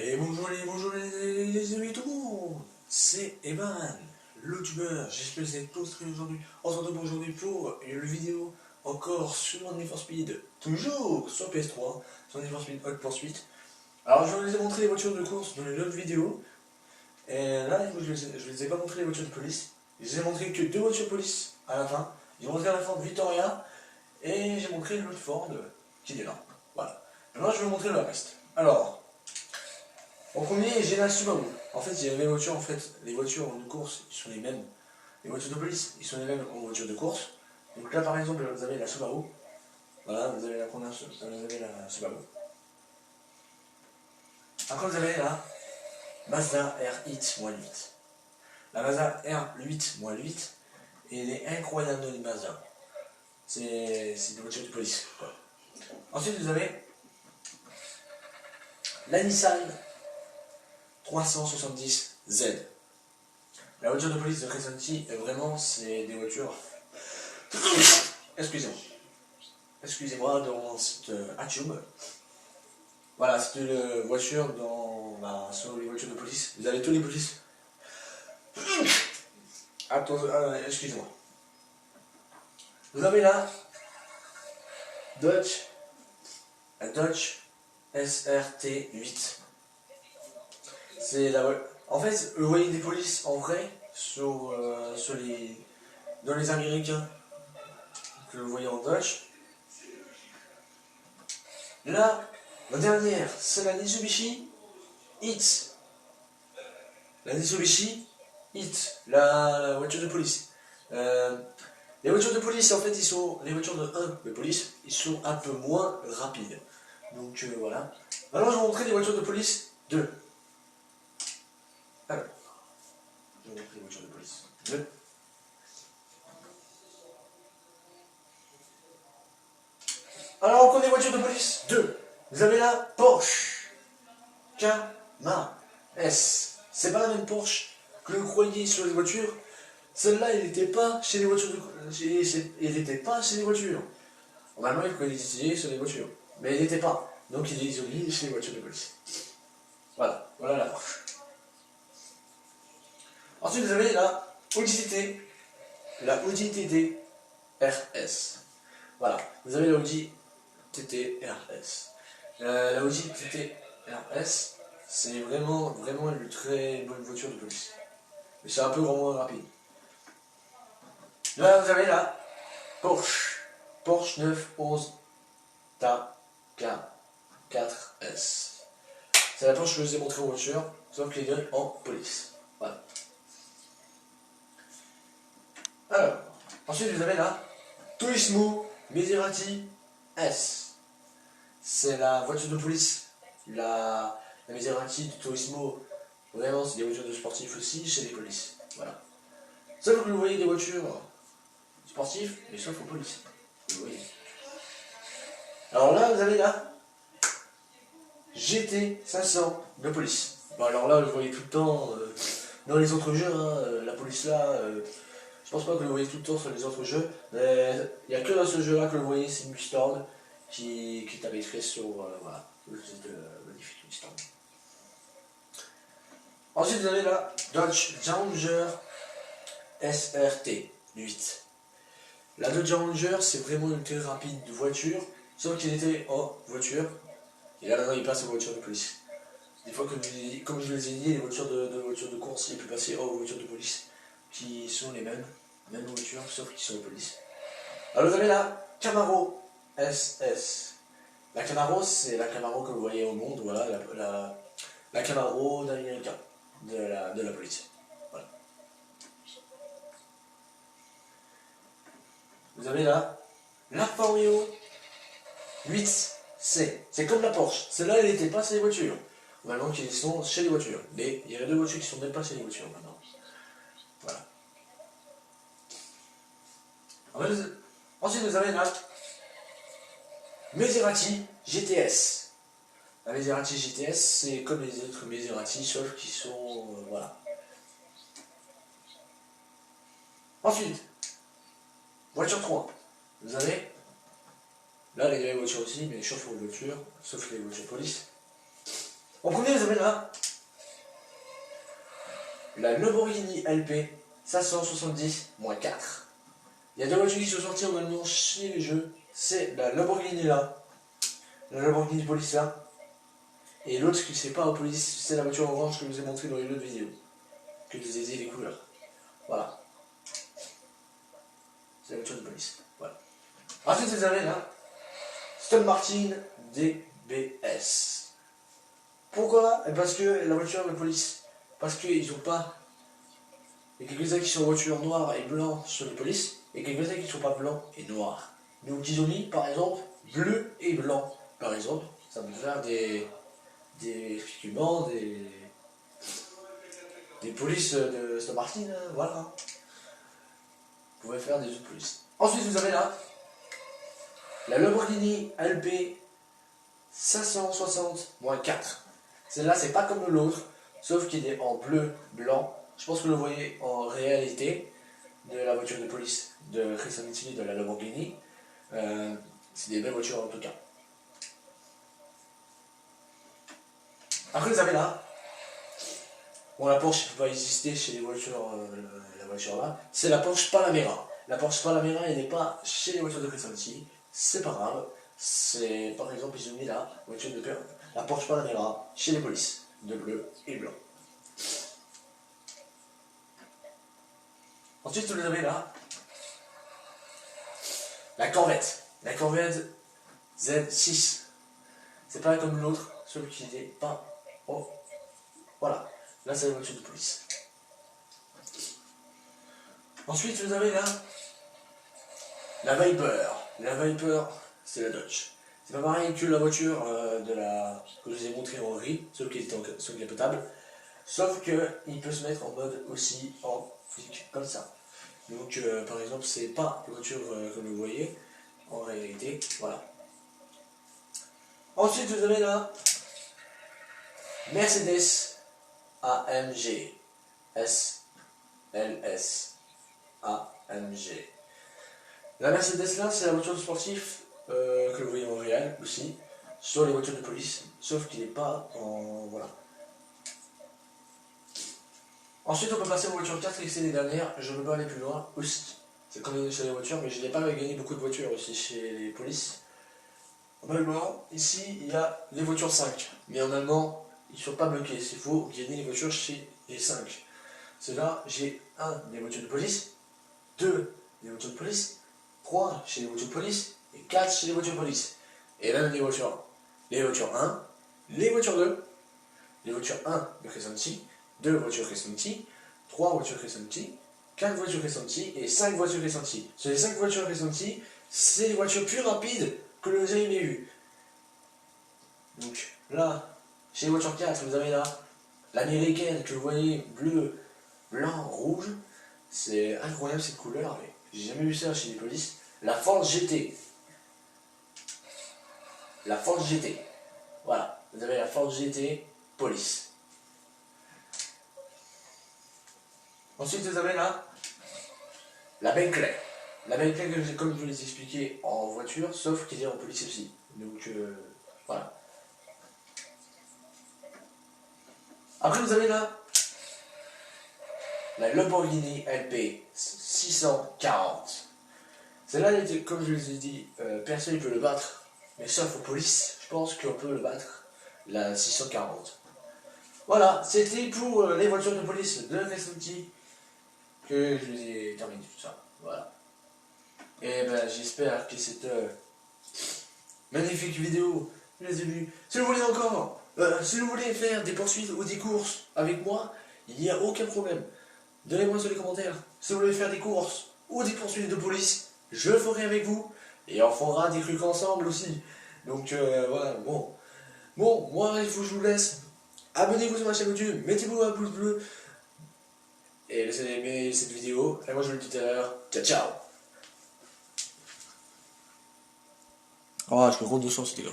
Et bonjour les amis tout le monde, c'est Evan, le youtubeur, j'espère que vous êtes tous très aujourd'hui. On se retrouve aujourd'hui pour une vidéo encore sur Need for Speed, toujours sur PS3, sur Need for Speed Hot Pursuit. Alors je vous ai montré les voitures de course dans une autre vidéo, et là je ne les ai pas montré les voitures de police, je vous ai montré que deux voitures de police à la fin. J'ai montré la Ford Victoria, et j'ai montré l'autre Ford qui est là, voilà. Maintenant je vais vous montrer le reste. Alors, en premier, j'ai la Subaru. En fait, il y a les voitures, les voitures de course, ils sont les mêmes. Les voitures de police, ils sont les mêmes en voiture de course. Donc là, par exemple, vous avez la Subaru. Voilà, vous avez la première, vous avez la Subaru. Après, vous avez la Mazda R8-8. La Mazda R8-8, et elle est incroyable dans les Mazda. C'est des voitures de police, quoi. Ensuite, vous avez la Nissan 370Z. La voiture de police de Crescenti, vraiment, c'est des voitures... Excusez-moi, dans cette Atium. Voilà, c'est une voiture sur les voitures de police. Vous avez tous les polices. Excusez-moi. Vous avez la Dodge SRT8. C'est la voiture. En fait, vous voyez des polices en vrai dans les Américains que vous voyez en Dodge. Là, la dernière, c'est la Mitsubishi Hit. La Mitsubishi Hit, la voiture de police. Les voitures de police, en fait, les voitures de police, ils sont un peu moins rapides. Donc voilà. Maintenant, je vais vous montrer les voitures de police 2. Alors, je vais vous montrer les voitures de police 2. Alors, on connaît voitures de police 2. Vous avez la Porsche Carrera S. C'est pas la même Porsche que vous croyez sur les voitures. Celle-là, elle n'était pas chez les voitures elle n'était pas chez les voitures. Normalement, il faut les utiliser sur les voitures. Mais elle n'était pas. Donc, il est mis chez les voitures de police. Voilà. Voilà la Porsche. Ensuite, vous avez la Audi TT. La Audi TT RS. Voilà. Vous avez la Audi TT RS. La Audi TT RS, c'est vraiment une très bonne voiture de police. Mais c'est un peu vraiment rapide. Là, vous avez la Porsche 911 4S. C'est la Porsche que je vous ai montré en voiture, sauf qu'elle est en police. Voilà. Alors, ensuite vous avez la Turismo Maserati S. C'est la voiture de police. La Maserati du Turismo, vraiment, c'est des voitures de sportifs aussi chez les polices. Voilà. Sauf que vous voyez des voitures sportives, mais sauf aux polices. Vous voyez. Alors là, vous avez la GT500 de police. Bon, alors là, vous voyez tout le temps dans les autres jeux, hein, la police là, je pense pas que vous le voyez tout le temps sur les autres jeux, mais il n'y a que dans ce jeu là que vous voyez, c'est Mustang qui est arbitré sur voilà, le magnifique Mustang. Ensuite, vous avez la Dodge Challenger SRT 8. La Dodge Challenger, c'est vraiment une très rapide voiture, sauf qu'il était en voiture, et là maintenant il passe en voiture de police. Des fois, comme je les ai dit, les voitures de course, il peut passer en voiture de police, qui sont les mêmes voitures, sauf qu'ils sont de police. Alors vous avez la Camaro SS. La Camaro, c'est la Camaro que vous voyez au monde, voilà, la Camaro d'Américain, de la police. Voilà. Vous avez la Alfa Romeo 8C. C'est comme la Porsche. Celle-là, elle n'était pas chez les voitures. Maintenant, qu'ils sont chez les voitures. Mais il y a deux voitures qui sont même pas chez les voitures maintenant. Voilà. Ensuite, vous avez la Maserati GTS. La Maserati GTS, c'est comme les autres Maserati, sauf qu'ils sont... voilà. Ensuite, voiture 3. Vous avez... là, les voitures aussi, mais sauf les voitures, sauf les voitures police. En premier, vous avez là la Lamborghini LP 570-4. Il y a deux voitures qui sont sorties maintenant chez les jeux. C'est la Lamborghini là, la Lamborghini Police là, et l'autre qui c'est pas en police, c'est la voiture orange que je vous ai montré dans les autres vidéos, que je vous ai dit les couleurs. Voilà. C'est la voiture de police. Voilà. Ensuite, vous avez là Aston Martin DBS. Pourquoi? Parce que la voiture de police. Parce qu'ils n'ont pas. Il y a quelques-uns qui sont en voiture noire et blanc sur les polices, et quelques-uns qui ne sont pas blancs et noirs. Donc ils ont mis par exemple bleu et blanc. Par exemple, ça peut faire effectivement des polices de Aston Martin, voilà. Vous pouvez faire des autres polices. Ensuite vous avez là la Lamborghini LP 560-4. Celle-là c'est pas comme l'autre, sauf qu'il est en bleu, blanc. Je pense que vous le voyez en réalité de la voiture de police de Christian Mittini de la Lamborghini. C'est des belles voitures en tout cas. Après vous avez là, bon la Porsche ne peut pas exister chez les voitures, la voiture là, c'est la Porsche Panamera. La Porsche Panamera elle n'est pas chez les voitures de Christian Mittini, c'est pas grave. C'est par exemple ils ont mis la voiture de la Porsche Panamera chez les polices, de bleu et blanc. Ensuite, vous avez là la Corvette Z6. C'est pas comme l'autre, celui qui n'est pas. Oh, voilà. Là, c'est la voiture de police. Ensuite, vous avez là la Viper. La Viper, c'est la Dodge. C'est pas pareil que la voiture que je vous ai montré en gris, celui qui est potable. Sauf qu'il peut se mettre en mode aussi en flic, comme ça. Donc par exemple c'est pas une voiture comme vous voyez en réalité, voilà. Ensuite vous avez là Mercedes AMG SLS AMG. La Mercedes là c'est la voiture sportive que vous voyez en réel aussi sur les voitures de police, sauf qu'il n'est pas en voilà. Ensuite, on peut passer aux voitures 4 et c'est les dernières. Je ne veux pas aller plus loin aussi. C'est comme sur les voitures, mais je n'ai pas gagné beaucoup de voitures aussi chez les polices. Normalement, ici, il y a les voitures 5. Mais en allemand, ils ne sont pas bloqués. Il faut gagner les voitures chez les 5. C'est là, j'ai 1 des voitures de police, 2 des voitures de police, 3 chez les voitures de police et 4 chez les voitures de police. Et même les voitures 1, les voitures 2, les voitures 1 de Crescenti, 2 voitures Crescenti, 3 voitures Crescenti, 4 voitures Crescenti et 5 voitures Crescenti. Sur les 5 voitures Crescenti, c'est les voitures plus rapides que vous avez jamais vues. Donc là, chez les voitures 4, vous avez là l'américaine que vous voyez bleu, blanc, rouge. C'est incroyable cette couleur, mais j'ai jamais vu ça chez les polices. La Ford GT. La Ford GT. Voilà, vous avez la Ford GT police. Ensuite, vous avez là la Bentley. La Bentley, comme je vous l'ai expliqué, en voiture, sauf qu'il est en police aussi. Donc, voilà. Après, vous avez là la Lamborghini LP 640. Celle-là, comme je vous ai dit, personne ne peut le battre. Mais sauf aux polices, je pense qu'on peut le battre. La 640. Voilà, c'était pour les voitures de police de Crescenti que je vous ai terminé tout ça. Voilà. Et ben j'espère que cette magnifique vidéo les a vus. Si vous voulez encore, si vous voulez faire des poursuites ou des courses avec moi, il n'y a aucun problème. Donnez-moi sur les commentaires. Si vous voulez faire des courses ou des poursuites de police, je le ferai avec vous. Et on fera des trucs ensemble aussi. Donc voilà, bon. Bon, moi il faut que je vous laisse. Abonnez-vous sur ma chaîne YouTube, mettez-vous un pouce bleu. Et laissez aimer cette vidéo. Et moi je vous le dis tout à l'heure. Ciao ciao. Ah, je me rends 200 c'était gars.